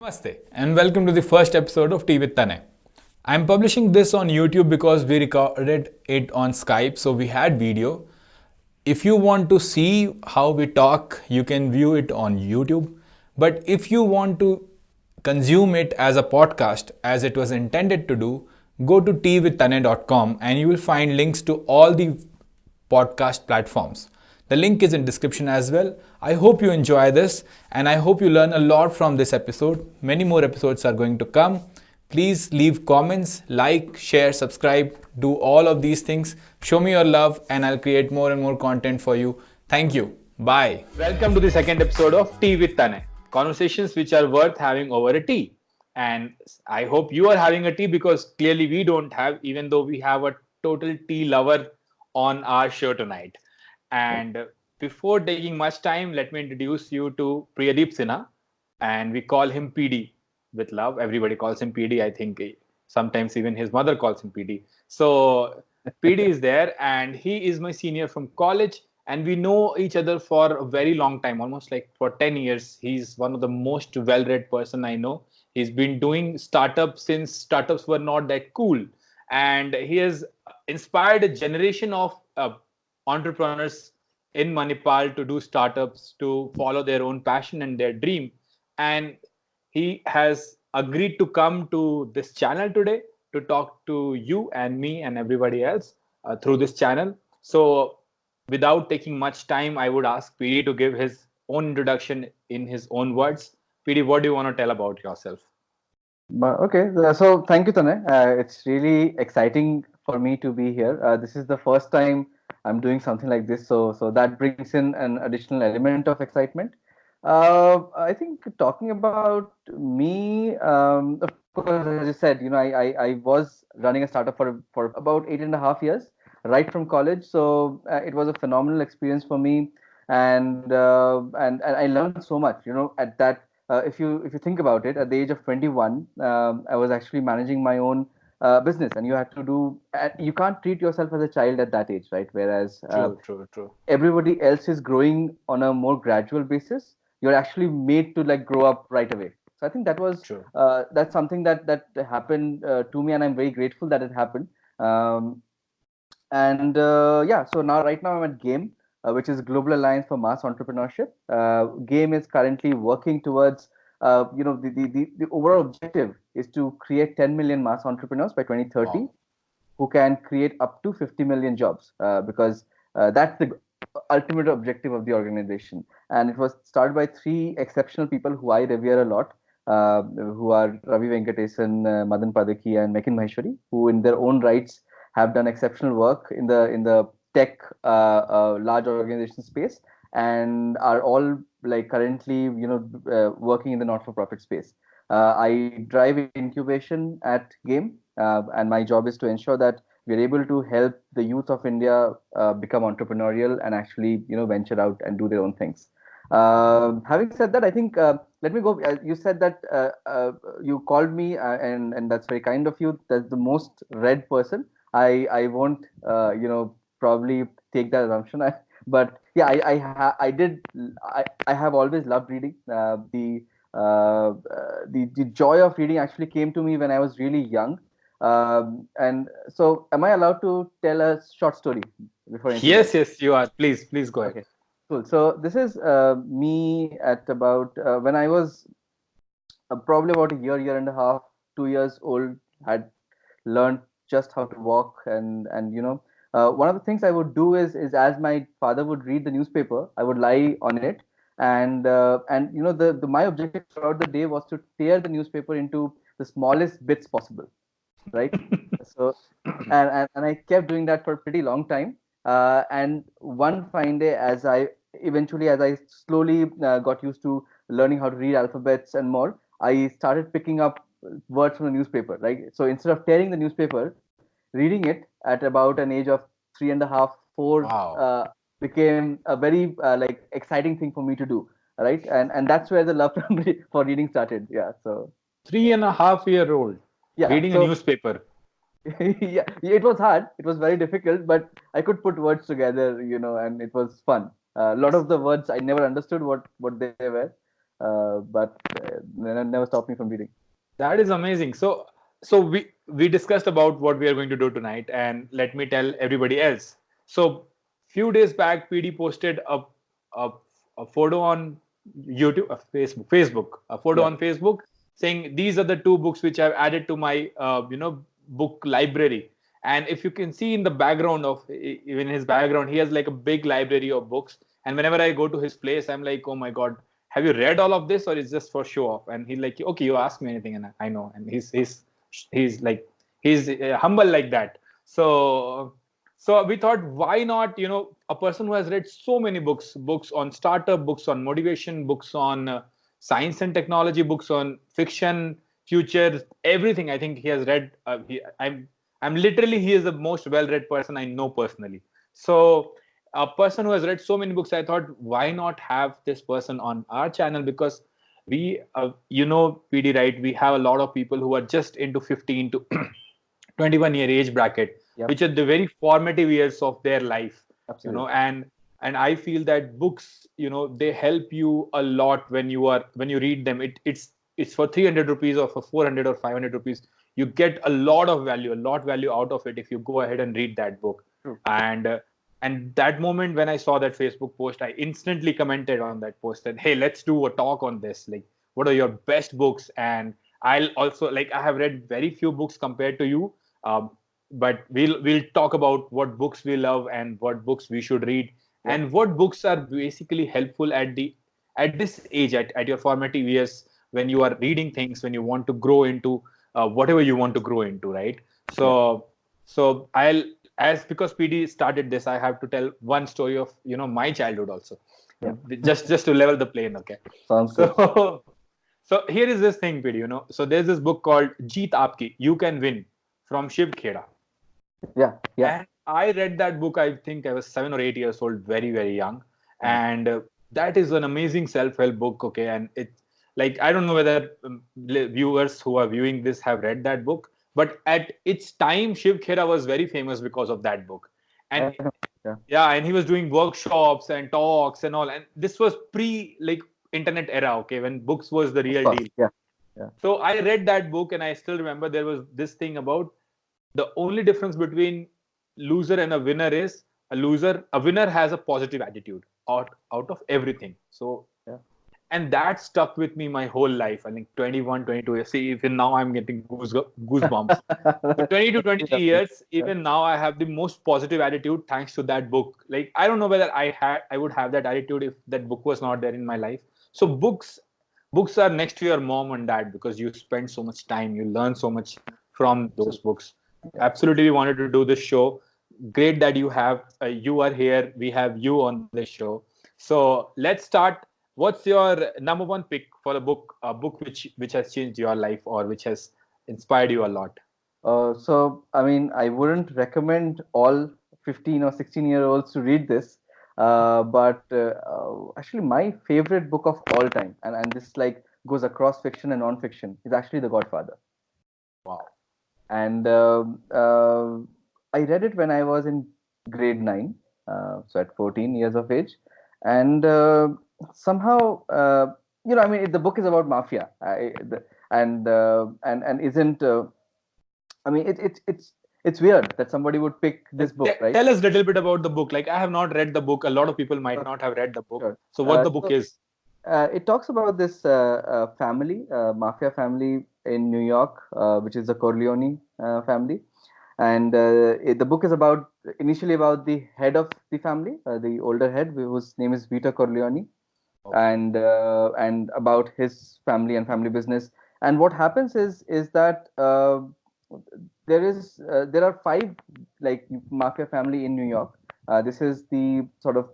Namaste and welcome to the first episode of Tea with Tanay. I'm publishing this on YouTube because we recorded it on Skype, so we had video. If you want to see how we talk, you can view it on YouTube. But if you want to consume it as a podcast, as it was intended to do, go to teawithtanay.com and you will find links to all the podcast platforms. The link is in description as well. I hope you enjoy this and I hope you learn a lot from this episode. Many more episodes are going to come. Please leave comments, like, share, subscribe, do all of these things. Show me your love and I'll create more and more content for you. Thank you. Bye. Welcome to the second episode of Tea with Tanay. Conversations which are worth having over a tea. And I hope you are having a tea because clearly we don't have, even though we have a total tea lover on our show tonight. And before taking much time, let me introduce you to Priyadeep Sinha, and we call him PD with love. Everybody calls him PD. I think sometimes even his mother calls him PD. So PD is there, and he is my senior from college, and we know each other for a very long time, almost like for 10 years. He's one of the most well-read person I know. He's been doing startups since startups were not that cool, and he has inspired a generation of entrepreneurs in Manipal to do startups, to follow their own passion and their dream. And he has agreed to come to this channel today to talk to you and me and everybody else through this channel. So, without taking much time, I would ask PD to give his own introduction in his own words. PD, what do you want to tell about yourself? Okay, so thank you, Tanay. It's really exciting for me to be here. This is the first time I'm doing something like this, so that brings in an additional element of excitement. I think talking about me, of course, as you said, I was running a startup for about 8.5 years, right from college. So it was a phenomenal experience for me, and I learned so much. At that if you think about it, at the age of 21, I was actually managing my own business, and you had to do. You can't treat yourself as a child at that age, right? Whereas True, true, true. everybody else is growing on a more gradual basis. You're actually made to like grow up right away. So I think True. that's something that happened to me, and I'm very grateful that it happened. Um, and yeah, so right now I'm at Game, which is Global Alliance for Mass Entrepreneurship. Game is currently working towards, the overall objective is to create 10 million mass entrepreneurs by 2030 Wow. who can create up to 50 million jobs, because that's the ultimate objective of the organization. And it was started by three exceptional people who I revere a lot, who are Ravi Venkatesan, Madan Padaki, and Mekin Maheshwari, who in their own rights have done exceptional work in the tech large organization space, and are all like currently working in the not-for-profit space. I drive incubation at Game, and my job is to ensure that we're able to help the youth of India become entrepreneurial and actually venture out and do their own things. Having said that, I think let me go. You said that you called me, and that's very kind of you. That's the most read person. I won't probably take that assumption. But yeah, I did. I have always loved reading. The joy of reading actually came to me when I was really young. And so, am I allowed to tell a short story before anything Yes, else? yes, you are. Please go ahead. Okay, cool. So this is me at about when I was probably about a year and a half, 2 years old. Had learned just how to walk, and one of the things I would do is as my father would read the newspaper, I would lie on it, and the my objective throughout the day was to tear the newspaper into the smallest bits possible, right? So, and I kept doing that for a pretty long time. And one fine day, as I slowly got used to learning how to read alphabets and more, I started picking up words from the newspaper, right? So instead of tearing the newspaper, reading it at about an age of 3.5, 4, Wow. became a very like exciting thing for me to do, right? And that's where the love for reading started. Yeah. So 3.5-year-old yeah. reading a So newspaper. yeah, it was hard. It was very difficult, but I could put words together, and it was fun. A lot of the words I never understood what they were, but never stopped me from reading. That is amazing. So we discussed about what we are going to do tonight, and let me tell everybody else. So few days back, PD posted a, a photo on YouTube, Facebook, a photo Yeah. on Facebook saying these are the two books which I've added to my book library. And if you can see in the background of even his background, he has like a big library of books. And whenever I go to his place, I'm like, oh my god, have you read all of this or is just for show off? And he's like, okay, you ask me anything and I know. And he's like, he's humble like that. So we thought, why not, a person who has read so many books on startup, books on motivation, books on science and technology, books on fiction, future, everything. I think he has read. I'm literally, he is the most well-read person I know personally. So a person who has read so many books, I thought, why not have this person on our channel? Because we, PD, right? We have a lot of people who are just into 15 to 21-year age bracket, Yep. which are the very formative years of their life, Absolutely. and I feel that books, they help you a lot when you read them. It's for 300 rupees or for 400 or 500 rupees. You get a lot of value, out of it if you go ahead and read that book. True. And that moment when I saw that Facebook post, I instantly commented on that post and, hey, let's do a talk on this. Like, what are your best books? And I'll also, like, I have read very few books compared to you, um, but we'll talk about what books we love and what books we should read, Yep. and what books are basically helpful at this age, at your formative years, when you are reading things, when you want to grow into whatever you want to grow into, right? Yeah. So I'll, as because PD started this, I have to tell one story of my childhood also, Yeah. just to level the plane, okay? Sounds good. So here is this thing, PD. So there's this book called Jeet Aapki, You Can Win, from Shiv Khera. Yeah. Yeah. And I read that book, I think I was 7 or 8 years old, very, very young. Nice. And that is an amazing self help book. Okay. And it's like, I don't know whether viewers who are viewing this have read that book, but at its time, Shiv Khera was very famous because of that book. And I know. Yeah. yeah, and he was doing workshops and talks and all. And this was pre like internet era, okay, when books was the Of real course. deal. Yeah. Yeah. So I read that book and I still remember there was this thing about the only difference between loser and a winner is a winner has a positive attitude out of everything. So, Yeah. and that stuck with me my whole life. I think 21, 22 years. See, even now I'm getting goosebumps. So 20 to 23 Lovely. years, Yeah. even now I have the most positive attitude thanks to that book. Like, I don't know whether I would have that attitude if that book was not there in my life. So books are next to your mom and dad because you spend so much time, you learn so much from those books. Yeah. Absolutely, we wanted to do this show. Great that you are here. We have you on this show. So let's start. What's your number one pick for a book which has changed your life or which has inspired you a lot? So, I mean, I wouldn't recommend all 15 or 16-year-olds to read this. But actually, my favorite book of all time, and this like goes across fiction and non-fiction, is actually The Godfather. Wow. And I read it when I was in grade 9, so at 14 years of age. And somehow, I mean, the book is about mafia, and isn't. I mean, it's weird that somebody would pick this book, right? Tell us a little bit about the book. Like, I have not read the book. A lot of people might Okay, not have read the book. sure. So what the book So is? it talks about this family, mafia family in New York, which is the Corleone family. And the book is about initially about the head of the family, the older head, whose name is Vito Corleone, Okay. and about his family and family business. And what happens is that there are five like mafia family in New York. This is the sort of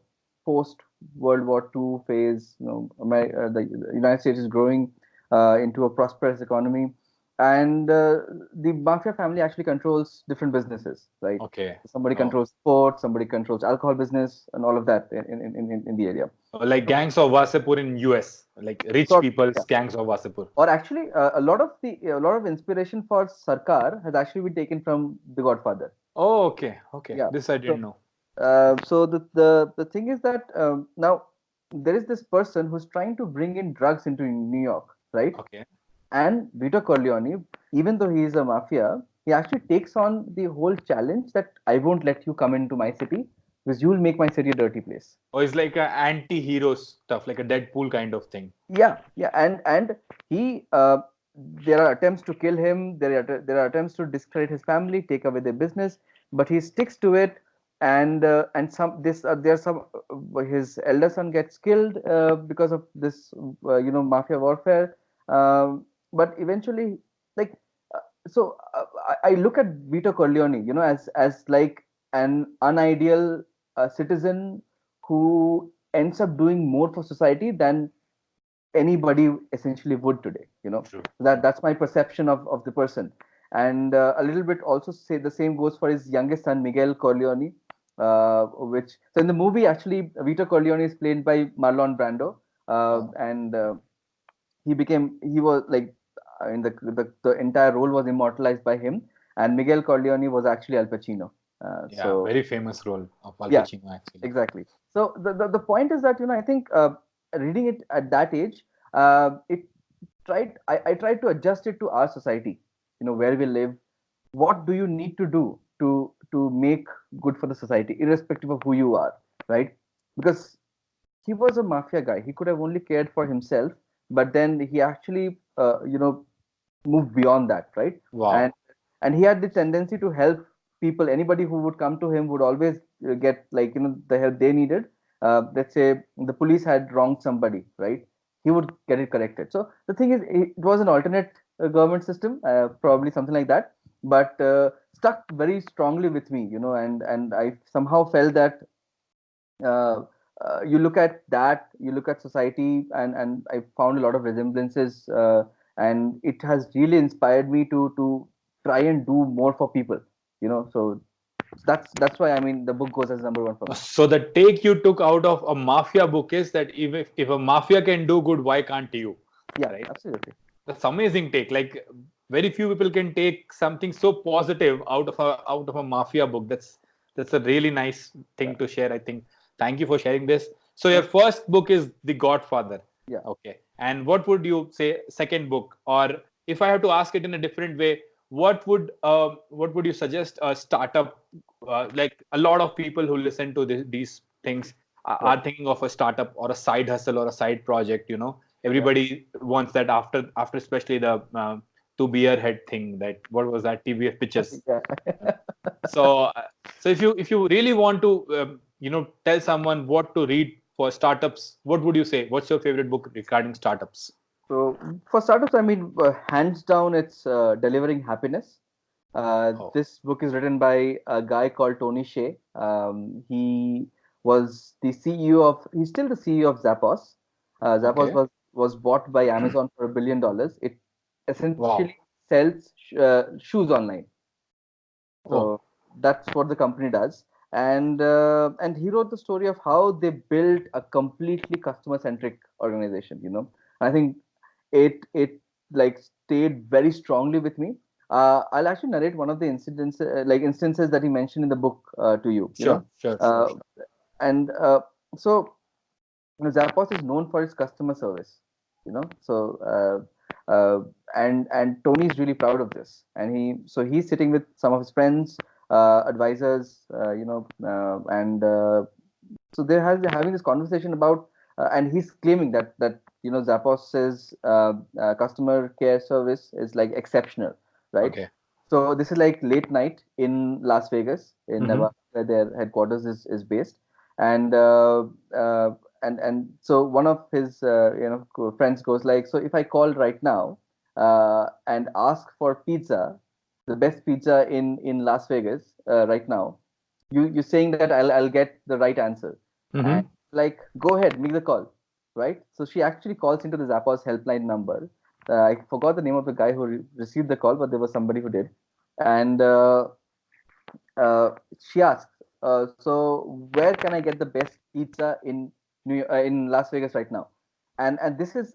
post World War II phase. The United States is growing into a prosperous economy, and the mafia family actually controls different businesses, right? Okay. Somebody Oh. controls sports, somebody controls alcohol business, and all of that in the area. Like gangs of Wasipur in US, like rich So, people's gangs of Wasipur. or actually, a lot of inspiration for Sarkar has actually been taken from The Godfather. Oh, okay. Okay. Yeah. This I So, didn't know. so the thing is that now, there is this person who's trying to bring in drugs into New York, right? Okay. And Vito Corleone, even though he is a mafia, he actually takes on the whole challenge that I won't let you come into my city because you'll make my city a dirty place. Or it's like a anti-hero stuff, like a Deadpool kind of thing. Yeah, and he there are attempts to kill him. There are attempts to discredit his family, take away their business, but he sticks to it. And some this there's some his elder son gets killed because of this mafia warfare. But eventually, like I look at Vito Corleone, as like an unideal citizen who ends up doing more for society than anybody essentially would today. True. That's my perception of the person. And a little bit also say the same goes for his youngest son Miguel Corleone, which so in the movie actually Vito Corleone is played by Marlon Brando, and he was like in the entire role was immortalized by him, and Miguel Corleone was actually Al Pacino. Yeah, So very famous role of Al yeah, Pacino actually. exactly. So the point is that I think reading it at that age, it I tried to adjust it to our society, where we live. What do you need to do to make good for the society, irrespective of who you are, right? Because he was a mafia guy. He could have only cared for himself, but then he actually moved beyond that, right? Wow. And he had the tendency to help people. Anybody who would come to him would always get, like, the help they needed. Let's say the police had wronged somebody, right? He would get it corrected. So the thing is, it was an alternate government system, probably something like that, but stuck very strongly with me, and I somehow felt that uh, you look at that, you look at society, and I found a lot of resemblances, and it has really inspired me to try and do more for people. So that's why, I mean, the book goes as number one for me. So the take you took out of a mafia book is that if a mafia can do good, why can't you? Yeah, Right? absolutely. That's amazing take. Like very few people can take something so positive out of a mafia book. That's a really nice Yeah. thing to share, I think. Thank you for sharing this. So your No, first book is The Godfather. yeah. Okay. And what would you say second book? Or if I have to ask it in a different way, what would you suggest a startup, like a lot of people who listen to these things Right. are thinking of a startup or a side hustle or a side project, Yeah. everybody wants that after especially the two beer head thing, that what was that, TBF pitches. Yeah. So if you really want to tell someone what to read for startups, what would you say? What's your favorite book regarding startups? So for startups, I mean, hands down, it's Delivering Happiness. Oh, This book is written by a guy called Tony Hsieh. He was the CEO of. He's still the CEO of Zappos. Zappos okay. was bought by Amazon for $1 billion. It Wow. essentially sells shoes online. Oh, So that's what the company does. And he wrote the story of how they built a completely customer centric organization. I think it like stayed very strongly with me. I'll actually narrate one of the instances that he mentioned in the book to you. sure, sure, sure, Uh, sure. and so Zappos is known for its customer service, and Tony is really proud of this, and he's sitting with some of his friends, advisors, and so they're having this conversation about, and he's claiming that Zappos's customer care service is like exceptional, right? Okay. So this is like late night in Las Vegas, in Mm-hmm. Nevada, where their headquarters is based, and uh, so one of his friends goes like, so if I call right now and ask for pizza, the best pizza in Las Vegas right now, you're saying that I'll get the right answer, and Mm-hmm. like, go ahead, make the call, right? So she actually calls into the Zappos helpline number. I forgot the name of the guy who received the call, but there was somebody who did, and she asked, "So where can I get the best pizza in in Las Vegas right now?" And this is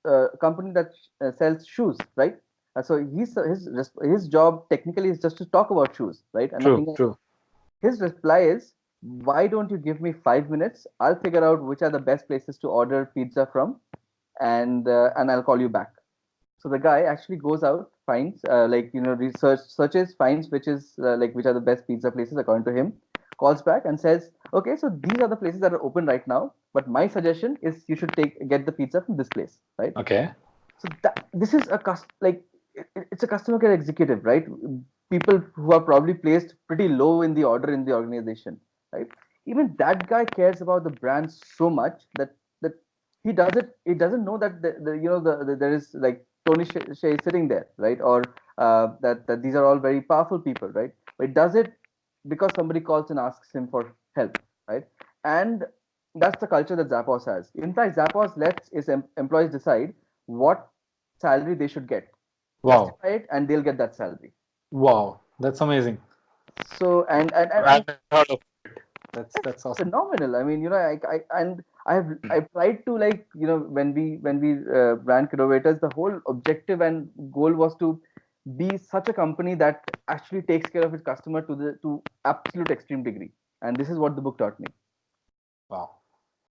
a company that sells shoes, right? So his job technically is just to talk about shoes, right, and True, nothing else. true. His reply is, why don't you give me 5 minutes? I'll figure out which are the best places to order pizza from, and I'll call you back. So the guy actually goes out, finds searches, finds which is which are the best pizza places according to him, calls back and says, okay, so these are the places that are open right now, but my suggestion is you should take get the pizza from this place, right? Okay. So that this is a it's a customer care executive, right? People who are probably placed pretty low in the order in the organization, right? Even that guy cares about the brand so much that he does it. He doesn't know that there is like Tony Shea sitting there, right? Or that these are all very powerful people, right? But he does it because somebody calls and asks him for help, right? And that's the culture that Zappos has. In fact, Zappos lets its employees decide what salary they should get, Wow. justify it, and they'll get that salary. Wow. That's amazing. So I've never heard of it. That's it's awesome. phenomenal. I mean, I've tried to, like, when we ran Kilovators, the whole objective and goal was to be such a company that actually takes care of its customer to absolute extreme degree, and this is what the book taught me. Wow.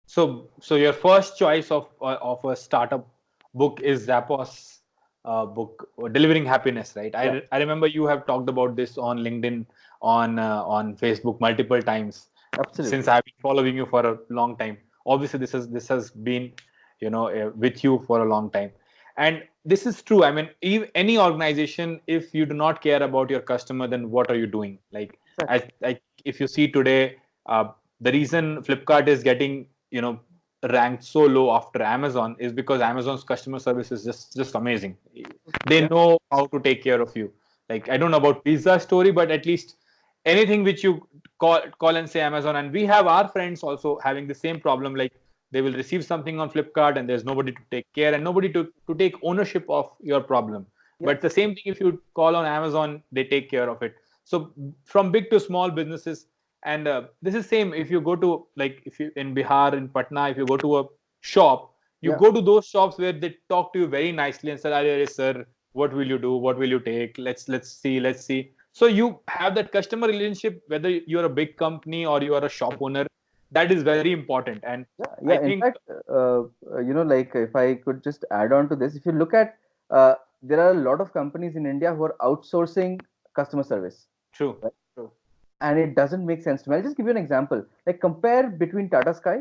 So your first choice of a startup book is Zappos book, Delivering Happiness, right? Yeah, I remember you have talked about this on LinkedIn, on Facebook multiple times since absolutely. I've been following you for a long time. Obviously, this has been with you for a long time, and this is true. I mean, any organization, if you do not care about your customer, then what are you doing? Like, Exactly. if you see today, the reason Flipkart is getting ranked so low after Amazon is because Amazon's customer service is just amazing. They Yeah. know how to take care of you. Like, I don't know about pizza story, but at least anything which you call and say Amazon, and we have our friends also having the same problem. Like, they will receive something on Flipkart and there's nobody to take care and nobody to take ownership of your problem. Yeah. But the same thing, if you call on Amazon, they take care of it. So from big to small businesses, and this is same if you go to, like, if you in Bihar, in Patna, if you go to a shop, you Yeah. go to those shops where they talk to you very nicely and say, "Arey, sir, what will you do? What will you take? Let's see." So you have that customer relationship, whether you're a big company or you are a shop owner. That is very important, and Yeah, I yeah. In think fact, like, if I could just add on to this, if you look at, there are a lot of companies in India who are outsourcing customer service, true, right? true. And it doesn't make sense to me. I'll just give you an example. Like, compare between Tata Sky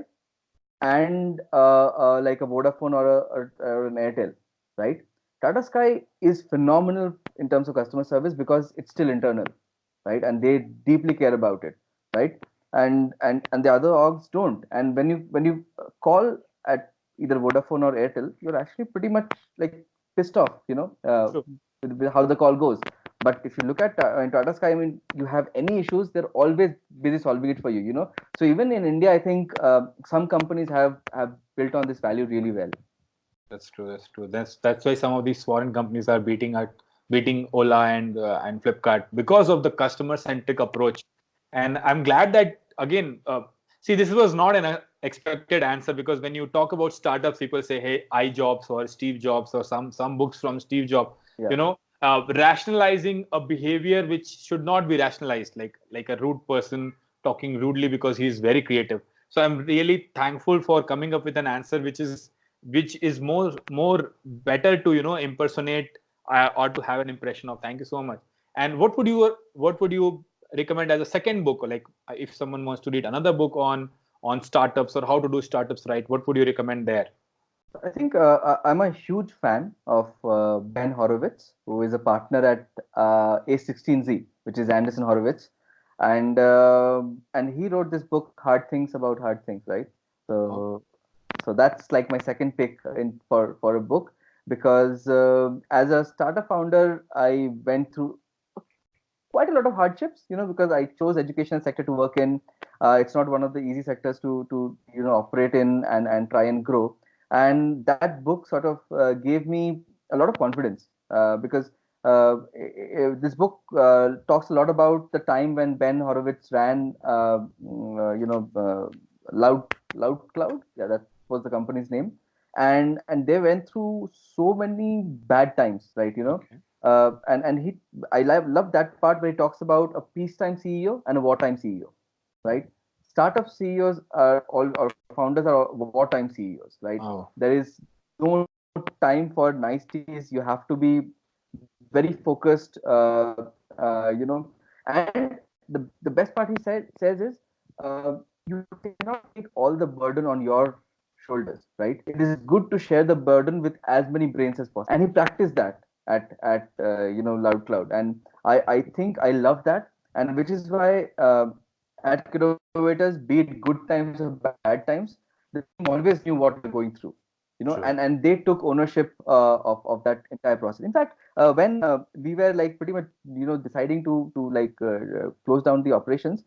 and like a Vodafone or an Airtel, right? Tata Sky is phenomenal in terms of customer service because it's still internal, right? And they deeply care about it, right? And the other orgs don't. And when you call at either Vodafone or Airtel, you're actually pretty much like pissed off, True. with how the call goes. But if you look at in Tata Sky, I mean, you have any issues, they're always busy solving it for you. So even in India, I think some companies have built on this value really well. That's true. That's true. That's why some of these foreign companies are beating Ola and Flipkart because of the customer centric approach. And I'm glad that, again, see, this was not an expected answer, because when you talk about startups, people say, "Hey, iJobs or Steve Jobs or some books from Steve Jobs." Yeah. Rationalizing a behavior which should not be rationalized, like a rude person talking rudely because he's very creative. So I'm really thankful for coming up with an answer which is more better to impersonate, or to have an impression of. Thank you so much. And what would you recommend as a second book, like, if someone wants to read another book on startups or how to do startups right, what would you recommend there? I think I'm a huge fan of Ben Horowitz, who is a partner at A16Z, which is Anderson Horowitz, and he wrote this book, Hard Things About Hard Things, right? Oh, So that's like my second pick in for a book, because as a startup founder, I went through quite a lot of hardships, because I chose education sector to work in. It's not one of the easy sectors to operate in and try and grow. And that book sort of gave me a lot of confidence, because this book talks a lot about the time when Ben Horowitz ran, Loud Loud Cloud. Yeah, that was the company's name, and they went through so many bad times, right? okay. And I love that part where he talks about a peacetime CEO and a wartime CEO, right? startup CEOs are all, or founders are all wartime CEOs, right? Oh, There is no time for niceties. You have to be very focused, and the best part he says is, you cannot take all the burden on your shoulders, right? It is good to share the burden with as many brains as possible, and he practiced that at Loud Cloud, and I think I love that, and which is why at Innovators, be it good times or bad times, the team always knew what we were going through, true. and they took ownership of that entire process. In fact, when we were like pretty much deciding to like close down the operations,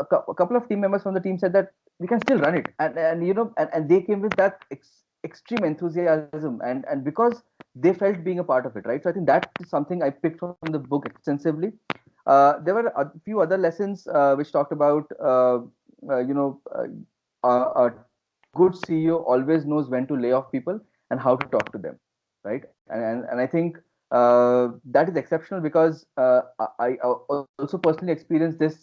a couple of team members from the team said that we can still run it, and they came with that extreme enthusiasm, and because they felt being a part of it, right? So I think that is something I picked from the book extensively. There were a few other lessons which talked about uh, you know uh, a good CEO always knows when to lay off people and how to talk to them, right? And I think that is exceptional because I also personally experienced this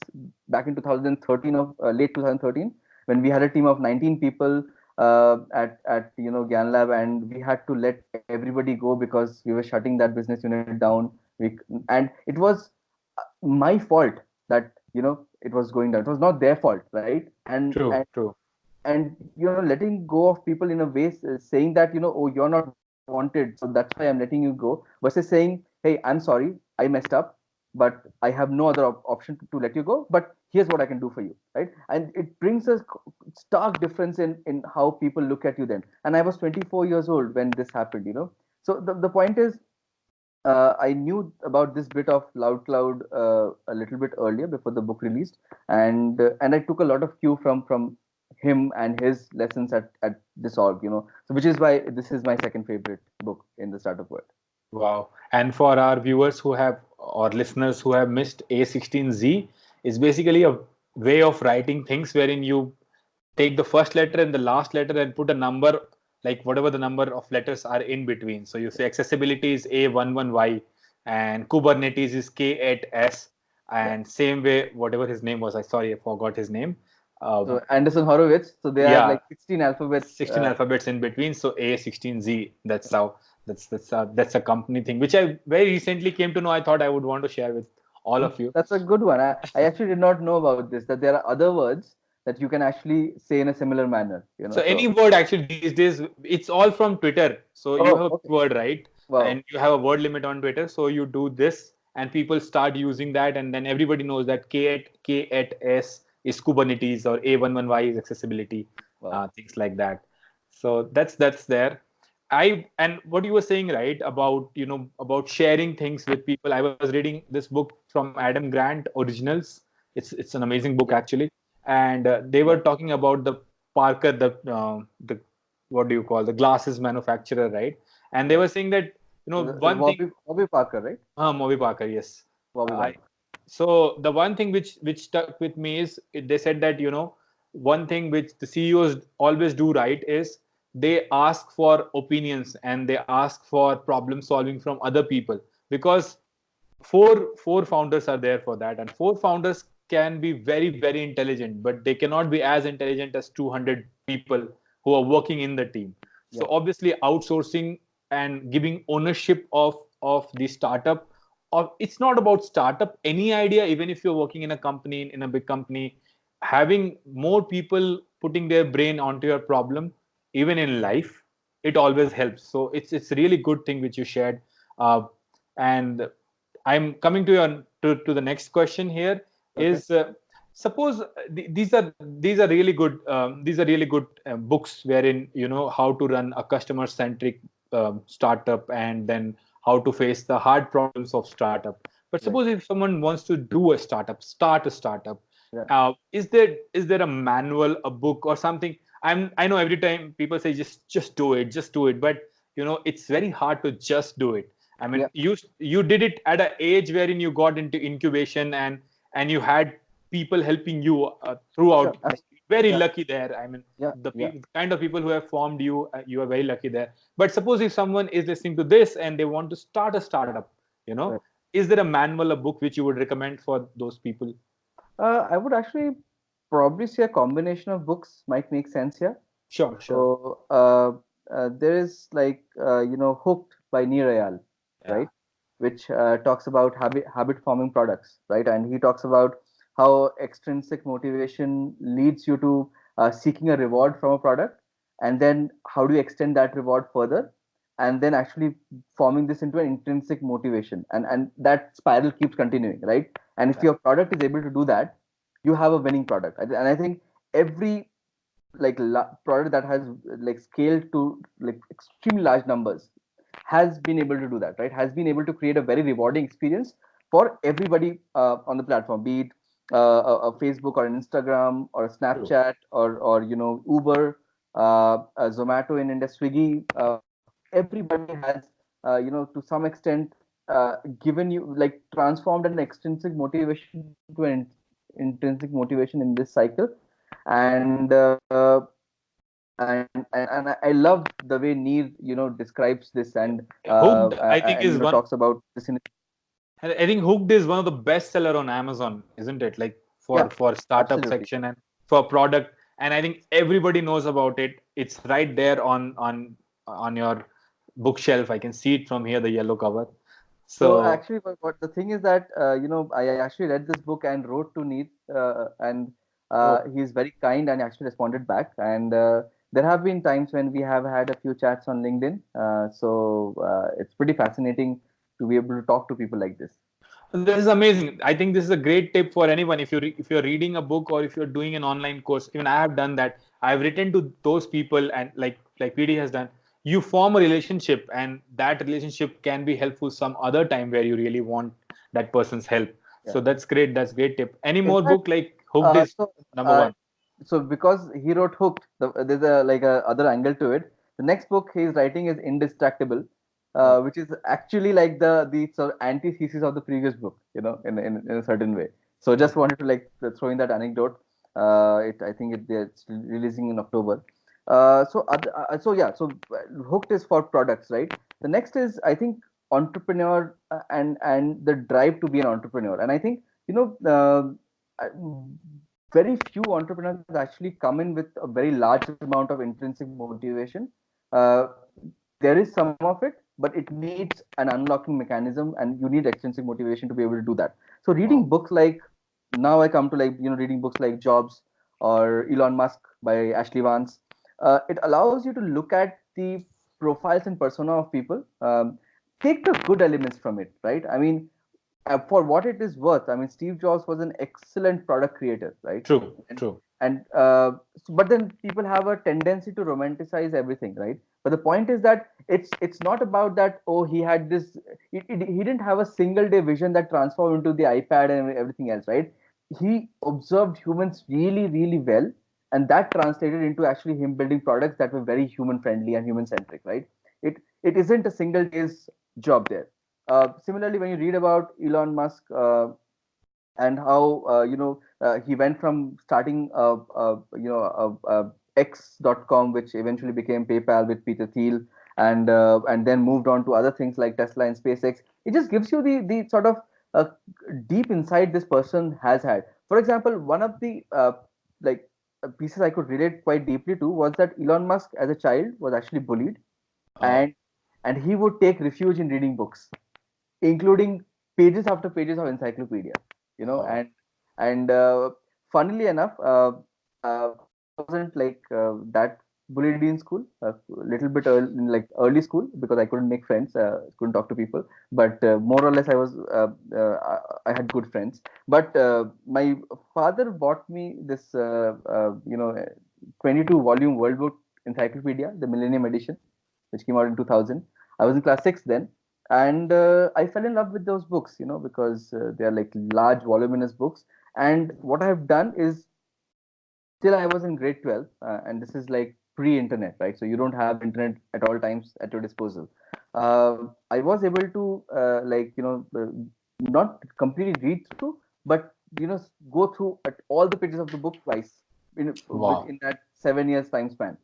back in 2013 of late 2013 when we had a team of 19 people at GyanLab, and we had to let everybody go because we were shutting that business unit down. And it was my fault that it was going down. It was not their fault, right? and True, and true. and letting go of people in a way, saying that oh, you're not wanted, so that's why I'm letting you go, versus saying, hey, I'm sorry, I messed up, but I have no other option to let you go, but here's what I can do for you, right? And it brings a stark difference in how people look at you then. And I was 24 years old when this happened, so the point is, I knew about this bit of Loud Cloud a little bit earlier before the book released, and I took a lot of cue from him and his lessons at this org, So which is why this is my second favorite book in the startup world. Wow. And for our viewers who have or listeners who have missed A16Z, is basically a way of writing things wherein you take the first letter and the last letter and put a number, like whatever the number of letters are in between. So you say accessibility is A11Y and Kubernetes is K8S, Yeah. and same way whatever his name was, I forgot his name. So Um, Anderson Horowitz. So there are yeah, like 16 alphabets. 16 alphabets in between, so A16Z. That's how that's a company thing which I very recently came to know. I thought I would want to share with all of you. That's a good one. I actually did not know about this, that there are other words that you can actually say in a similar manner, So any So, word actually these days, it's all from Twitter. So you have oh, a okay. word, right? Wow. And you have a word limit on Twitter. So you do this and people start using that, and then everybody knows that K8S is Kubernetes or A11Y is accessibility, Wow. things like that. So that's there. I and what you were saying, right, about about sharing things with people. I was reading this book from Adam Grant, Originals. It's an amazing book Yeah. actually, and they were Yeah. talking about the Parker, the what do you call, the glasses manufacturer, right? And they Yeah. were saying that one thing, Bobby Parker, right? Moby Parker, yes. Bobby I Parker. So the one thing which stuck with me is they said that one thing which the CEOs always do right is they ask for opinions and they ask for problem solving from other people, because four founders are there for that, and four founders can be very intelligent, but they cannot be as intelligent as 200 people who are working in the team. So Yeah. obviously outsourcing and giving ownership of the startup, or it's not about startup, any idea, even if you're working in a company, in a big company, having more people putting their brain onto your problem, even in life, it always helps. So it's a really good thing which you shared. And I'm coming to to the next question here. Okay. Is suppose these are really good, books wherein how to run a customer centric startup, and then how to face the hard problems of startup. But Right. suppose if someone wants to do a startup, start a startup, Yeah. is there a manual, a book, or something? I know every time people say just do it, but it's very hard to just do it. I mean, Yeah. you did it at an age wherein you got into incubation, and you had people helping you Sure. throughout. Like, very Yeah. lucky there. I mean, Yeah. the, Yeah. the kind of people who have formed you, you are very lucky there. But suppose if someone is listening to this and they want to start a startup, Right. is there a manual, a book which you would recommend for those people? I would actually probably say a combination of books might make sense here. Sure, sure. So there is like Hooked by Neer Eyal, Yeah. right? Which talks about habit forming products, right? And he talks about how extrinsic motivation leads you to seeking a reward from a product, and then how do you extend that reward further, and then actually forming this into an intrinsic motivation, and that spiral keeps continuing, right? And if Right. your product is able to do that, you have a winning product. And I think every product that has like scaled to like extremely large numbers has been able to do that, right? Has been able to create a very rewarding experience for everybody on the platform, be it a Facebook or an Instagram or a True. Snapchat or Uber, Zomato in India, Swiggy. Everybody has to some extent given you like transformed an extrinsic motivation into an intrinsic motivation in this cycle. And uh, and and, and I love the way Neer describes this Hooked, I think, and is one. talks about this in. I think Hooked is one of the best seller on Amazon, isn't it? Like Yeah, for startup absolutely. section and for product, and I think everybody knows about it. It's right there on your bookshelf. I can see it from here, the yellow cover. So So, actually, what the thing is that I actually read this book and wrote to Neer, and oh, he's very kind and actually responded back. And there have been times when we have had a few chats on LinkedIn. So it's pretty fascinating to be able to talk to people like this. this is amazing. I think this is a great tip for anyone. If you're reading a book or if you're doing an online course, even I have done that. I've written to those people, and like PD has done. You form a relationship, and that relationship can be helpful some other time where you really want that person's help. Yeah. So that's great. That's great tip. Any In more fact, book like Hooked uh, is so number uh, one? so because he wrote Hooked, there's a other angle to it. The next book he's writing is Indistractable, Oh, which is actually like the sort of antithesis of the previous book, in a certain way. So just okay. wanted to like throw in that anecdote. I think it's releasing in October. Hooked is for products, right? The next is, I think, entrepreneur, and the drive to be an entrepreneur. And I think uh, very few entrepreneurs actually come in with a very large amount of intrinsic motivation. Uh, there is some of it, but it needs an unlocking mechanism, and you need extrinsic motivation to be able to do that. So reading Wow. books like, now I come to like reading books like Jobs or Elon Musk by Ashley Vance. It allows you to look at the profiles and persona of people. Take the good elements from it, right? I mean, for what it is worth, I mean, Steve Jobs was an excellent product creator, right? True. And, True. but then people have a tendency to romanticize everything, right? But the point is that it's not about that. Oh, he had this. He didn't have a single day vision that transformed into the iPad and everything else, right? He observed humans really, really well, and that translated into actually him building products that were very human friendly and human centric, right? It isn't a single day's job there. Similarly, when you read about Elon Musk, and how he went from starting X.com, which eventually became PayPal with Peter Thiel, and then moved on to other things like Tesla and SpaceX. It just gives you the sort of uh, deep insight this person has had. For example, one of the like pieces I could relate quite deeply to was that Elon Musk as a child was actually bullied, Oh, and he would take refuge in reading books, including pages after pages of encyclopedia. You know, oh. and funnily enough, I wasn't like that bullied in school. A little bit early, in like early school, because I couldn't make friends, couldn't talk to people. But more or less, I had good friends. But my father bought me this 22 volume World Book Encyclopedia, the Millennium Edition, which came out in 2000. I was in class 6 then, and I fell in love with those books, because they are like large voluminous books. And what I have done is, till I was in grade 12, and this is like pre-internet, right? So you don't have internet at all times at your disposal. I was able to not completely read through, but go through at all the pages of the book twice Wow. within that 7 years time span.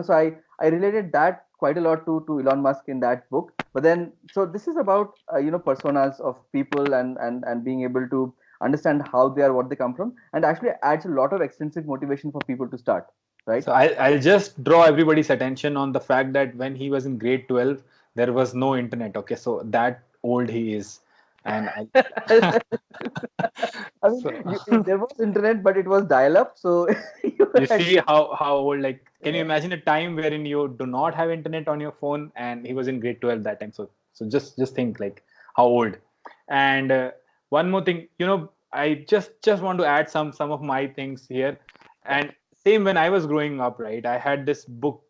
So I related that quite a lot to Elon Musk in that book. But then, so this is about personas of people, and being able to understand how they are, what they come from, and actually adds a lot of extrinsic motivation for people to start, right? So I'll just draw everybody's attention on the fact that when he was in grade 12, there was no internet. Okay, so that old he is, and I mean, so there was internet, but it was dial-up, so you you had see to. how old. Like, can you Yeah. imagine a time wherein you do not have internet on your phone, and he was in grade 12 that time. So just think like how old. And one more thing, I just want to add some of my things here. And same when I was growing up, right? I had this book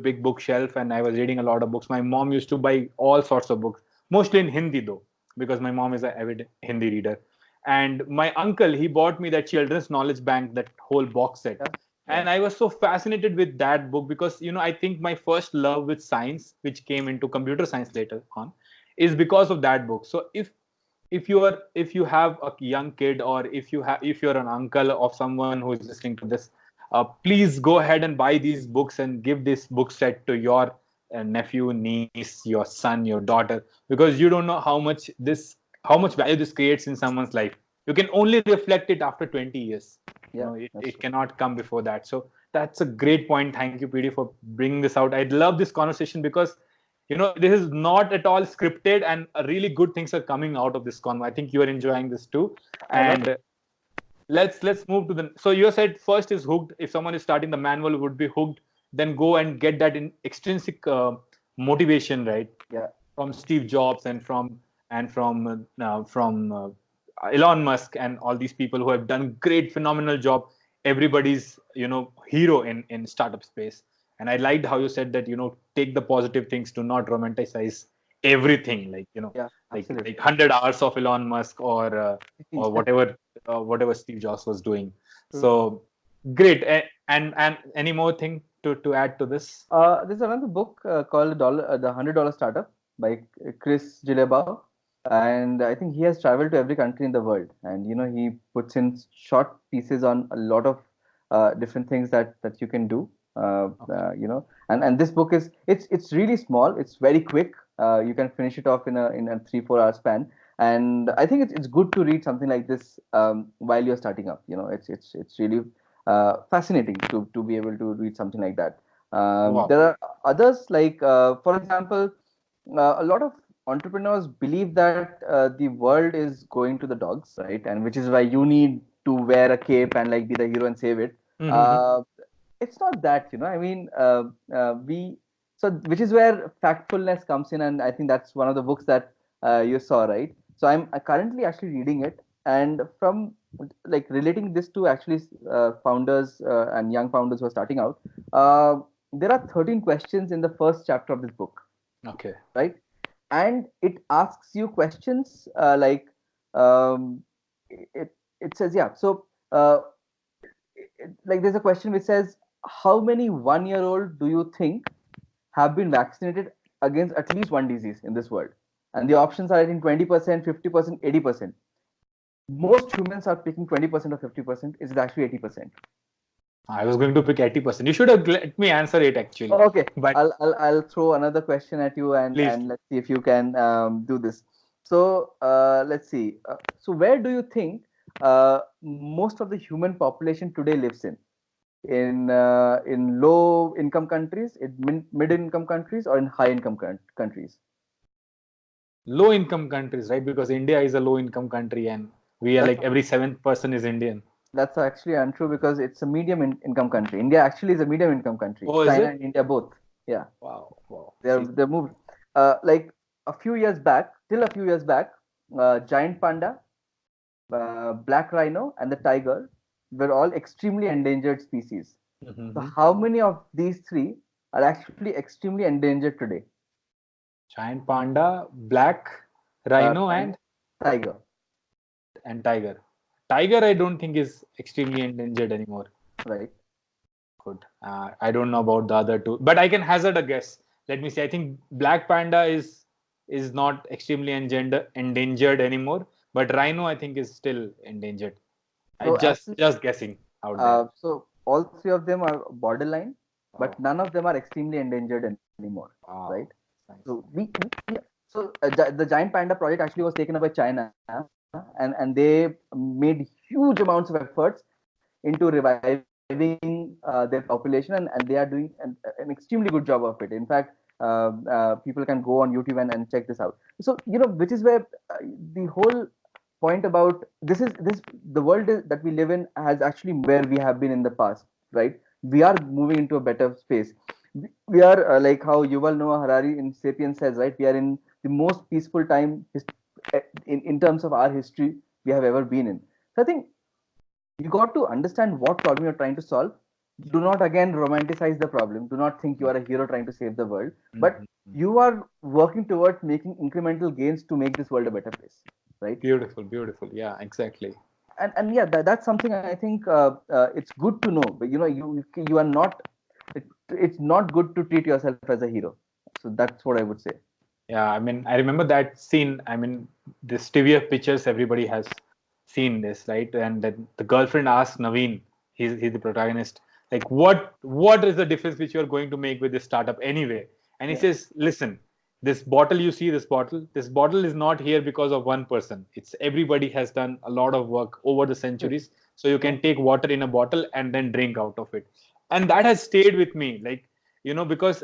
big bookshelf, and I was reading a lot of books. My mom used to buy all sorts of books, mostly in Hindi though, because my mom is an avid Hindi reader. And my uncle, he bought me that children's knowledge bank, that whole box set. Yeah. And I was so fascinated with that book because I think my first love with science, which came into computer science later on, is because of that book. So if you have a young kid, or if you're an uncle of someone who is listening to this, please go ahead and buy these books and give this book set to your nephew, niece, your son, your daughter, because you don't know how much value this creates in someone's life. You can only reflect it after 20 years. Yeah, It, that's it true. cannot come before that. So that's a great point. Thank you, PD, for bringing this out. I love this conversation because this is not at all scripted, and really good things are coming out of this convo. I think you are enjoying this too. I love And let's move to the. So you said first is hooked. If someone is starting, the manual would be hooked. Then go and get that in extrinsic motivation, right? Yeah. From Steve Jobs and from Elon Musk and all these people who have done great, phenomenal job. Everybody's hero in startup space. And I liked how you said that take the positive things, to not romanticize everything, like Yeah, like absolutely. 100 hours of Elon Musk, or Yeah, whatever Steve Jobs was doing. true. So great. And any more thing to add to this? There's another book called The $100 Startup by Chris Gillibaugh, and I think he has traveled to every country in the world, and he puts in short pieces on a lot of different things that you can do. Okay. And this book it's really small. It's very quick. You can finish it off in a 3-4 hour span, and I think it's good to read something like this while you're starting up. It's really fascinating to be able to read something like that. Wow. There are others like, for example, a lot of entrepreneurs believe that the world is going to the dogs, right? And which is why you need to wear a cape and like be the hero and save it. Mm-hmm. Uh, it's not that, I mean, we so which is where factfulness comes in, and I think that's one of the books that you saw, right? So I'm currently actually reading it, and from like relating this to actually founders and young founders who are starting out. There are 13 questions in the first chapter of this book, Okay. right? And it asks you questions like, um, it says, yeah. So like there's a question which says, how many 1 year old do you think have been vaccinated against at least one disease in this world? And the options are, I think, 20%, 50%, 80%. Most humans are picking 20% or 50%. It's actually 80%. I was going to pick 80%. You should have let me answer it actually. Oh, okay, But I'll throw another question at you, please, and let's see if you can do this. So let's see. So where do you think most of the human population today lives in? In low income countries, in mid income countries, or in high income countries? low income countries, right? Because India is a low income country, and we are That's like every seventh person is Indian. that's actually untrue, because it's a medium income country. India actually is a medium income country. Oh, is China it? and India both. Yeah. Wow, wow. They're See, they're moved. Like a few years back, till a few years back, giant panda, black rhino, and the tiger were all extremely endangered species. So mm-hmm. how many of these three are actually extremely endangered today? Giant panda, black rhino, And tiger, and tiger. Tiger, I don't think is extremely endangered anymore. right? Good. I don't know about the other two, but I can hazard a guess. Let me see. I think black panda is not extremely endangered anymore, but rhino I think is still endangered. I So just actually, just guessing out there. so all three of them are borderline, but Oh, none of them are extremely endangered anymore, right? wow. So Nice. the giant panda project actually was taken up by China, and they made huge amounts of efforts into reviving their population, and they are doing an extremely good job of it. In fact, people can go on YouTube and check this out. So which is where the whole point about this the world that we live in has actually where we have been in the past, right? We are moving into a better space. We are like how Yuval Noah Harari in *Sapiens* says, right? We are in the most peaceful time in terms of our history we have ever been in. So I think you got to understand what problem you're trying to solve. Do not again romanticize the problem. Do not think you are a hero trying to save the world, but you are working towards making incremental gains to make this world a better place, right? Beautiful, beautiful. Yeah, exactly. And yeah, that's something I think it's good to know. But you are not. It's not good to treat yourself as a hero. So that's what I would say. Yeah, I mean, I remember that scene. I mean, this TVF pictures, everybody has seen this, right? And then the girlfriend asks Naveen, he's the protagonist, like, what is the difference which you're going to make with this startup anyway? And he Yeah. says, listen, this bottle you see, this bottle is not here because of one person. It's everybody has done a lot of work over the centuries. So you Yeah. can take water in a bottle and then drink out of it. And that has stayed with me, like, because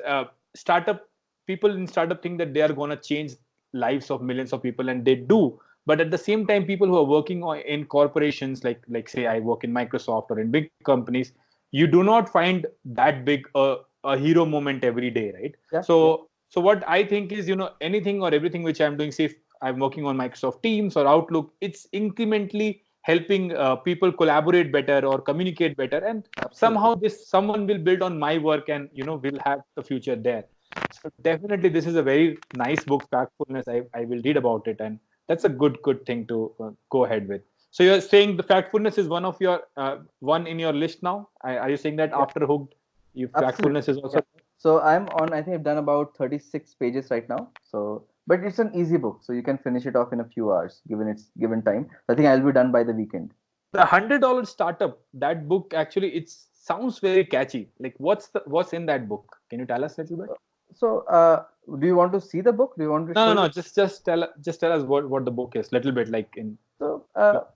startup people in startup think that they are going to change lives of millions of people, and they do. But at the same time, people who are working in corporations, like say I work in Microsoft or in big companies, you do not find that big a hero moment every day, right? Yeah. Yeah. So what I think is, anything or everything which I'm doing, say if I'm working on Microsoft Teams or Outlook, it's incrementally helping people collaborate better or communicate better, and Absolutely. somehow this someone will build on my work, and we'll have the future there. So definitely, this is a very nice book, Factfulness. I will read about it, and that's a good thing to go ahead with. So you're saying the Factfulness is one of your one in your list now? Are you saying that Yeah. after Hooked, you Absolutely. Factfulness is Yeah. also? So I'm on, I think I've done about 36 pages right now. So, but it's an easy book. So you can finish it off in a few hours, given its given time. I think I'll be done by the weekend. The $100 startup, that book actually, it sounds very catchy. Like what's in that book? Can you tell us a little bit? So, do you want to see the book? Do you want to No, show no, you? no. Just tell us what the book is, little bit, like in. So,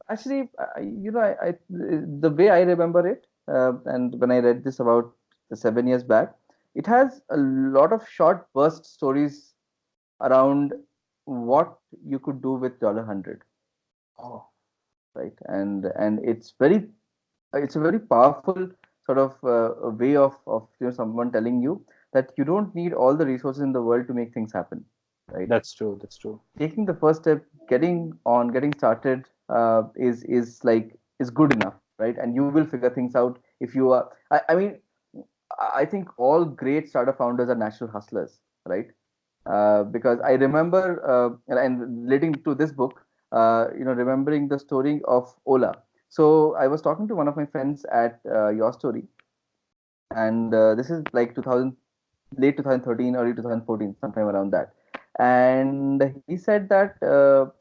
actually, the way I remember it, and when I read this about 7 years back, it has a lot of short burst stories around what you could do with $100, Oh, right? And it's a very powerful sort of a way of someone telling you that you don't need all the resources in the world to make things happen, right? that's true. That's true. Taking the first step, getting started, is good enough, right? And you will figure things out if you are. I mean, I think all great startup founders are natural hustlers, right? Because I remember, and relating to this book, remembering the story of Ola. So I was talking to one of my friends at Your Story, and this is like 2000, late 2013, early 2014, sometime around that. And he said that there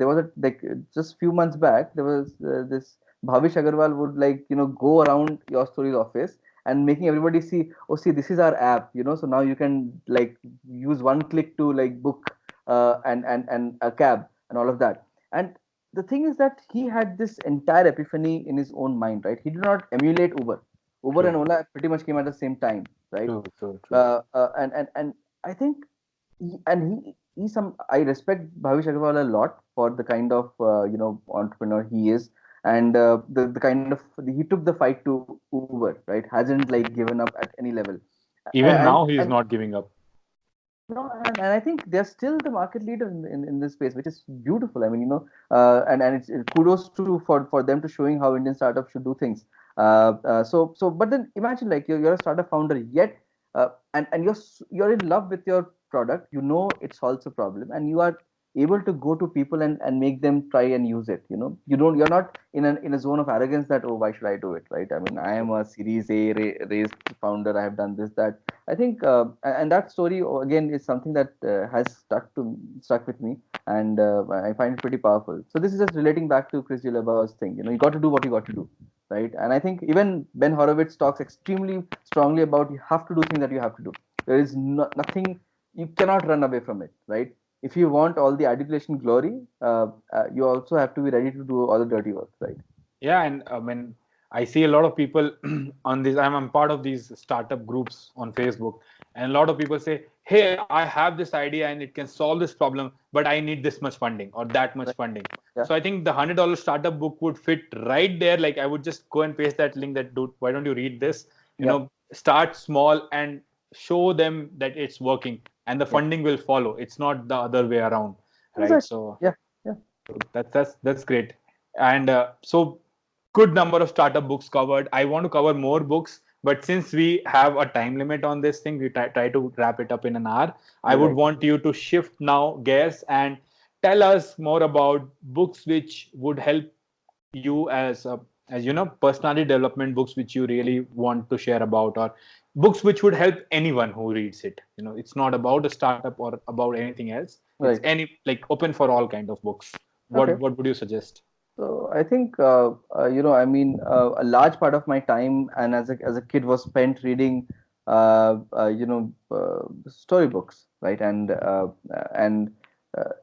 was like just few months back there was this Bhavish Agarwal would go around Your Story's office and making everybody see, oh, see, this is our app, so now you can like use one click to like book and a cab and all of that. And the thing is that he had this entire epiphany in his own mind, right? He did not emulate Uber and True. Ola pretty much came at the same time, right? True. True. True. And I think he some I respect Bhavish Agarwal a lot for the kind of entrepreneur he is, and the kind of he took the fight to Uber, right? Hasn't like given up at any level, Even now, he is and not giving up. no, and I think they're still the market leader in this space, which is beautiful. I mean, and it's kudos to for them to showing how Indian startups should do things. But then imagine like you're a startup founder, yet and you're in love with your product. You know it solves a problem, and you are able to go to people and make them try and use it. You're not in a zone of arrogance that, oh, why should I do it, right? I mean, I am a Series A raised founder. I have done this, that. I think, and that story again is something that has stuck with me, and I find it pretty powerful. So this is just relating back to Chris Gilliba's thing. You got to do what you got to do, right? And I think even Ben Horowitz talks extremely strongly about you have to do things that you have to do. There is nothing, you cannot run away from it, right? if you want all the adulation glory, you also have to be ready to do all the dirty work, right? Yeah, and I mean, I see a lot of people on this. I'm part of these startup groups on Facebook, and a lot of people say, "Hey, I have this idea and it can solve this problem, but I need this much funding or that much Right. funding." Yeah. So I think the $100 startup book would fit right there. Like I would just go and paste that link. That dude, why don't you read this? Yeah. Start small and show them that it's working, and the Yeah. funding will follow. It's not the other way around, right? Exactly. So Yeah. Yeah. that's great. And so good number of startup books covered. I want to cover more books, but since we have a time limit on this thing, we try to wrap it up in an hour. I would Right. want you to shift now gears and tell us more about books which would help you as personality development books which you really want to share about, or books which would help anyone who reads it. It's not about a startup or about anything else. It's Right. any like open for all kind of books. Okay. What would you suggest? So I think a large part of my time and as a kid was spent reading storybooks, right? And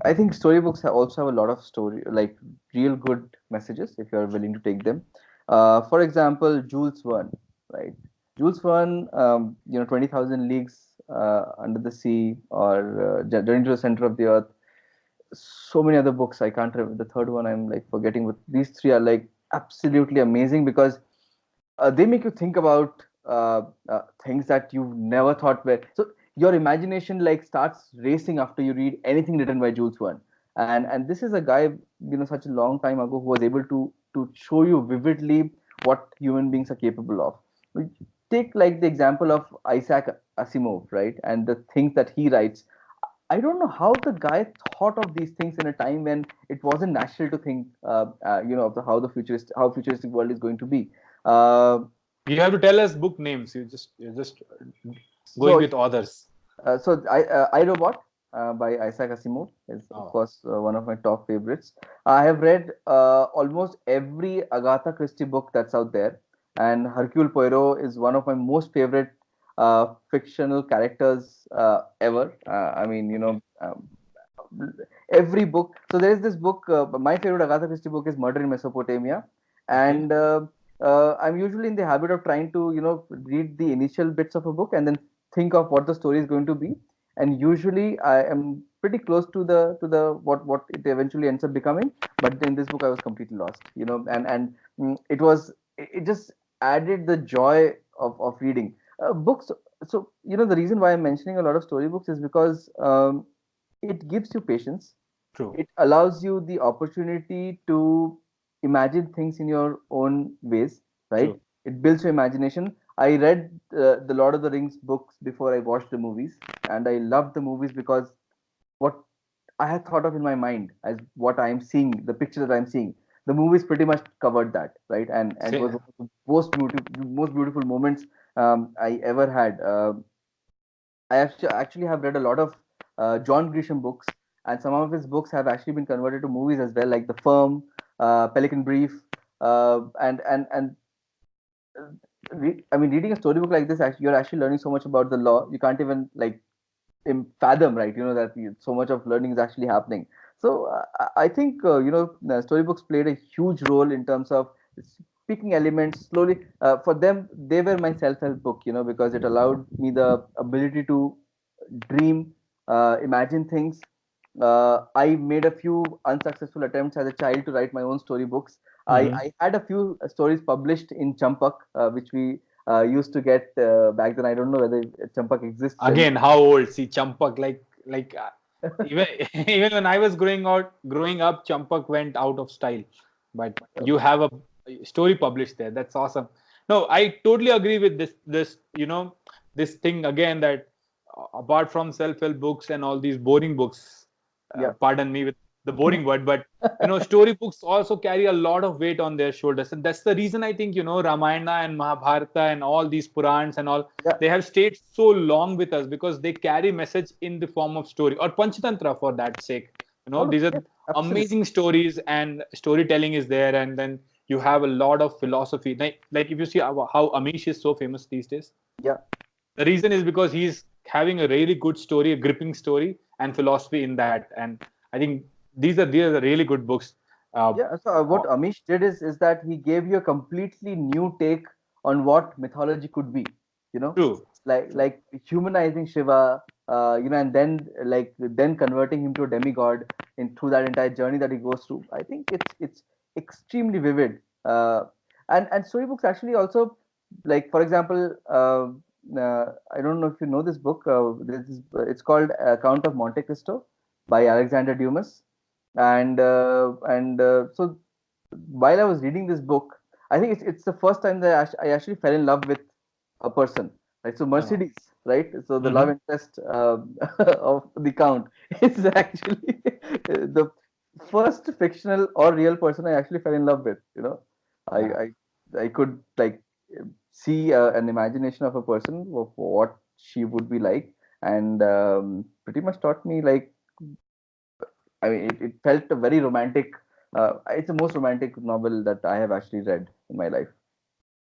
I think storybooks also have a lot of story, like real good messages if you're willing to take them. For example, Jules Verne, right? Jules Verne, 20,000 Leagues Under the Sea, or Journey to the Center of the Earth. So many other books I can't remember the third one, I'm like forgetting, but these three are like absolutely amazing because they make you think about things that you've never thought were. So your imagination like starts racing after you read anything written by Jules Verne. And this is a guy, such a long time ago, who was able to show you vividly what human beings are capable of. We take like the example of Isaac Asimov, right? And the things that he writes. I don't know how the guy thought of these things in a time when it wasn't natural to think, of how how futuristic world is going to be. Uh, You have to tell us book names. You're just going so, with authors. I Robot by Isaac Asimov is, of Oh, course, one of my top favorites. I have read almost every Agatha Christie book that's out there, and Hercule Poirot is one of my most favorite fictional characters ever. I mean, okay, every book. So there is this book. My favorite Agatha Christie book is Murder in Mesopotamia, okay. and I'm usually in the habit of trying to read the initial bits of a book and then think of what the story is going to be. And usually I am pretty close to the what it eventually ends up becoming. But in this book I was completely lost. It just added the joy of reading books. So the reason why I'm mentioning a lot of storybooks is because it gives you patience. True, It allows you the opportunity to imagine things in your own ways, right? true. It builds your imagination. I read the Lord of the Rings books before I watched the movies, and I loved the movies because what I had thought of in my mind as what I'm seeing, the picture that I'm seeing, the movies pretty much covered that, right? And it Say, was one of the most beautiful moments I ever had. I actually have read a lot of John Grisham books, and some of his books have actually been converted to movies as well, like The Firm, Pelican Brief, and I mean, reading a storybook like this, actually, you're actually learning so much about the law. You can't even like fathom, right? That so much of learning is actually happening. So I think storybooks played a huge role in terms of picking elements slowly. For them, they were my self-help book, because it allowed me the ability to dream, imagine things. I made a few unsuccessful attempts as a child to write my own storybooks. hmm. I had a few stories published in Champak, which we used to get back then. I don't know whether Champak exists Again, anymore. how old? See, Champak, like even even when I was growing up, Champak went out of style. But you have a story published there. That's awesome. No, I totally agree with this thing again that apart from self-help books and all these boring books, Yeah. pardon me with the boring word, but story books also carry a lot of weight on their shoulders, and that's the reason I think Ramayana and Mahabharata and all these Purans and all, Yeah. they have stayed so long with us because they carry message in the form of story, or Panchatantra for that sake. Oh, These are yeah, absolutely. amazing stories, and storytelling is there, and then you have a lot of philosophy. Like if you see how Amish is so famous these days, Yeah. the reason is because he's having a really good story, a gripping story, and philosophy in that. And I think these are really good books. Yeah, so what Amish did is that he gave you a completely new take on what mythology could be, you know, True. like humanizing Shiva, and then converting him to a demigod in through that entire journey that he goes through. I think it's extremely vivid. And storybooks actually also, like for example, I don't know if you know this book. It's called Count of Monte Cristo by Alexander Dumas. And so while I was reading this book, I think it's the first time that I actually fell in love with a person. Right, so Oh. Mercedes, right? So the love Mhm. interest of the Count is actually the first fictional or real person I actually fell in love with. I Yeah. I, I could like see an imagination of a person of what she would be like, and pretty much taught me like I mean, it felt a very romantic. It's the most romantic novel that I have actually read in my life.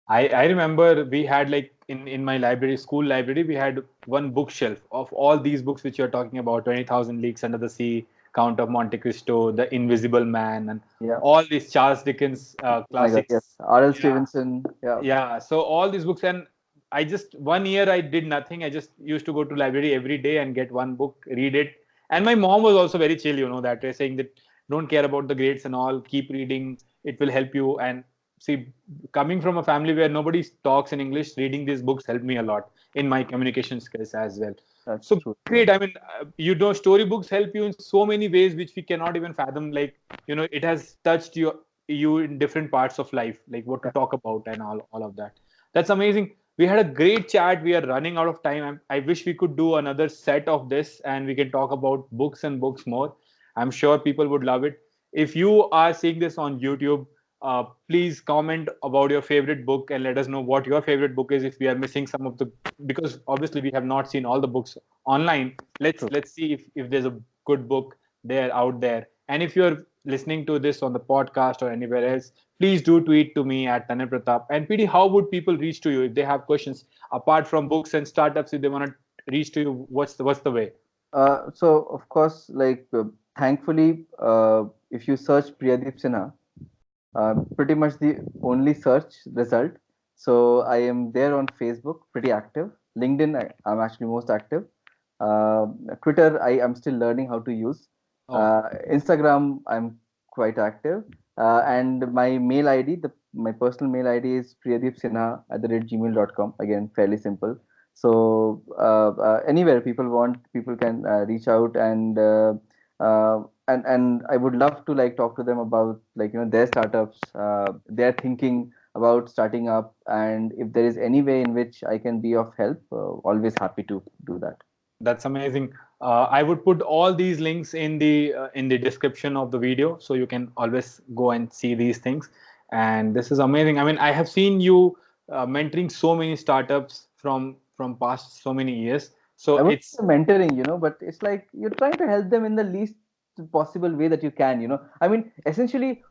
I remember we had like in my library, school library, we had one bookshelf of all these books which you're talking about: 20,000 Leagues Under the Sea, Count of Monte Cristo, The Invisible Man, and Yeah. all these Charles Dickens My God. Yes. classics. R.L. Yeah, Stevenson. Yeah. yeah. So all these books, and I just 1 year I did nothing. I just used to go to library every day and get one book, read it. And my mom was also very chill, that way, saying that don't care about the grades and all, keep reading, it will help you. And see, coming from a family where nobody talks in English, reading these books helped me a lot in my communication skills as well. That's So true. Yeah. great. I mean, storybooks help you in so many ways which we cannot even fathom. Like, it has touched you in different parts of life, like what to Yeah. talk about and all of that. That's amazing. We had a great chat. We are running out of time. I wish we could do another set of this and we can talk about books and books more. I'm sure people would love it. If you are seeing this on YouTube, please comment about your favorite book and let us know what your favorite book is. If we are missing some of the, because obviously we have not seen all the books online. True. Let's see if there's a good book there out there. And if you're listening to this on the podcast or anywhere else, please do tweet to me at Tanay Pratap. And PD, how would people reach to you if they have questions apart from books and startups? If they want to reach to you, what's the way? So of course, thankfully, if you search Priyadeep Sinha, pretty much the only search result. So I am there on Facebook, pretty active. LinkedIn, I'm actually most active. Uh, Twitter, I am still learning how to use. Oh, Instagram, I'm quite active. And my mail ID, my personal mail ID is priyadeepsinha@gmail.com. Again, fairly simple. So anywhere people can reach out and I would love to like talk to them about their startups, their thinking about starting up, and if there is any way in which I can be of help, always happy to do that. that's amazing. I would put all these links in the description of the video, so you can always go and see these things. And this is amazing. I mean, I have seen you mentoring so many startups from past so many years. So I would it's say mentoring, but it's like you're trying to help them in the least possible way that you can. I mean, essentially,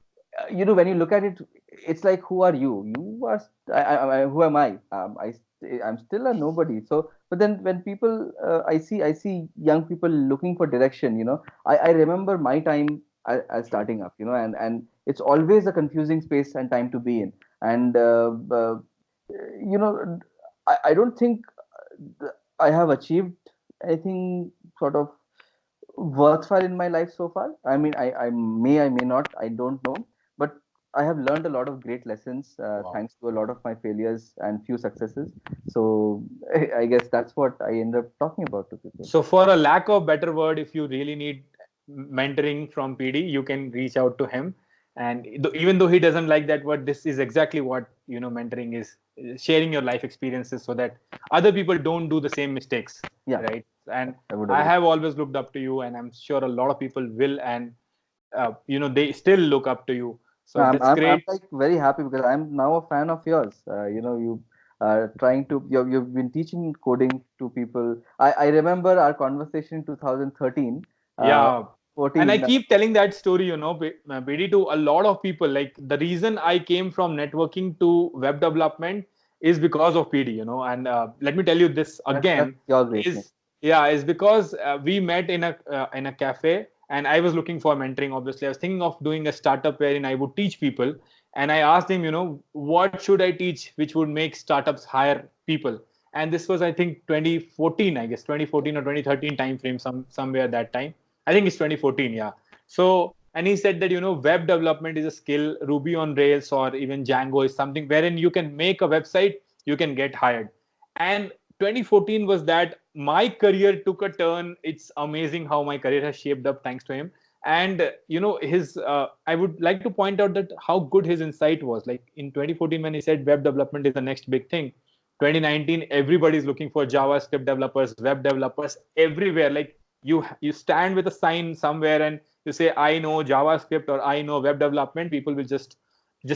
when you look at it, it's like, who are you? You are, who am I? I'm still a nobody. So, but then when people, I see young people looking for direction. I remember my time as starting up. And it's always a confusing space and time to be in. And you know, I don't think I have achieved anything sort of worthwhile in my life so far. I mean, I may not, I don't know, but I have learned a lot of great lessons wow. thanks to a lot of my failures and few successes. So I guess that's what I end up talking about to people. So, for a lack of better word, if you really need mentoring from PD, you can reach out to him. And even though he doesn't like that word, this is exactly what mentoring is: sharing your life experiences so that other people don't do the same mistakes, Yeah, right? And I would I agree. have always looked up to you, and I'm sure a lot of people will, and they still look up to you. So that's I'm great. like very happy because I'm now a fan of yours. You you've been teaching coding to people. I remember our conversation in 2013, Yeah. And I 14. keep telling that story, BD, to a lot of people. Like, the reason I came from networking to web development is because of PD, And let me tell you this That's again your is greatness. Yeah, it's because we met in a cafe, and I was looking for mentoring. Obviously, I was thinking of doing a startup wherein I would teach people, and I asked him, what should I teach which would make startups hire people? And this was, I think, 2014, I guess 2014 or 2013 time frame, somewhere that time. I think it's 2014, yeah. So, and he said that web development is a skill, Ruby on Rails or even Django is something wherein you can make a website, you can get hired. And 2014 was that my career took a turn. It's amazing how my career has shaped up thanks to him. And his I would like to point out that how good his insight was. Like in 2014 when he said web development is the next big thing, 2019 everybody's looking for JavaScript developers, web developers everywhere. Like you stand with a sign somewhere and you say I know JavaScript or I know web development, people will just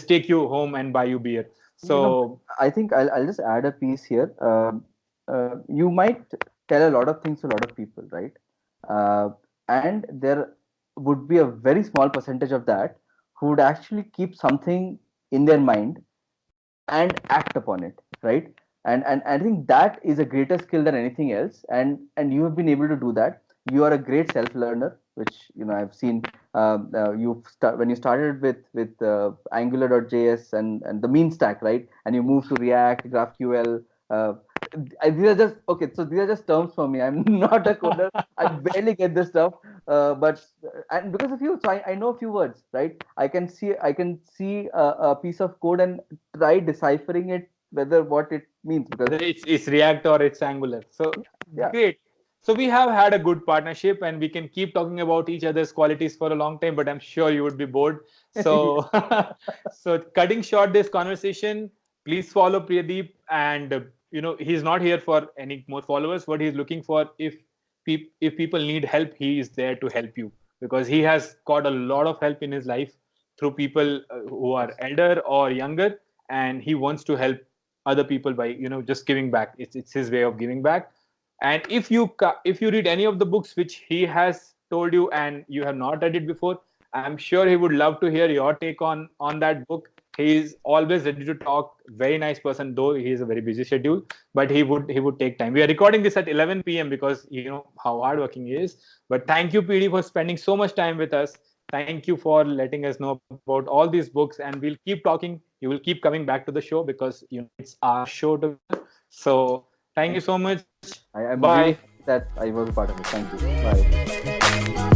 take you home and buy you beer. So I think I'll just add a piece here. You might tell a lot of things to a lot of people, right? And there would be a very small percentage of that who would actually keep something in their mind and act upon it, right? And I think that is a greater skill than anything else, and you have been able to do that. You are a great self learner, which I've seen. When you started with Angular.js and the mean stack, right? And you moved to React, GraphQL. These are just okay. So these are just terms for me. I'm not a coder. I barely get this stuff. But and because of you, so I know a few words, right? I can see a piece of code and try deciphering it, whether what it means. Because whether it's React or it's Angular. So yeah, great. So we have had a good partnership, and we can keep talking about each other's qualities for a long time. But I'm sure you would be bored. So, so cutting short this conversation, please follow Priyadeep, and he's not here for any more followers. What he's looking for, if people need help, he is there to help you, because he has got a lot of help in his life through people who are elder or younger, and he wants to help other people by just giving back. It's his way of giving back. And if you read any of the books which he has told you and you have not read it before, I'm sure he would love to hear your take on that book. He is always ready to talk. Very nice person, though he is a very busy schedule, but he would take time. We are recording this at 11 p.m. because you know how hardworking he is. But thank you, PD, for spending so much time with us. Thank you for letting us know about all these books, and we'll keep talking. You will keep coming back to the show because it's our show together. So thank you so much. I'm Bye. really happy that I was a part of it. Thank you. Bye.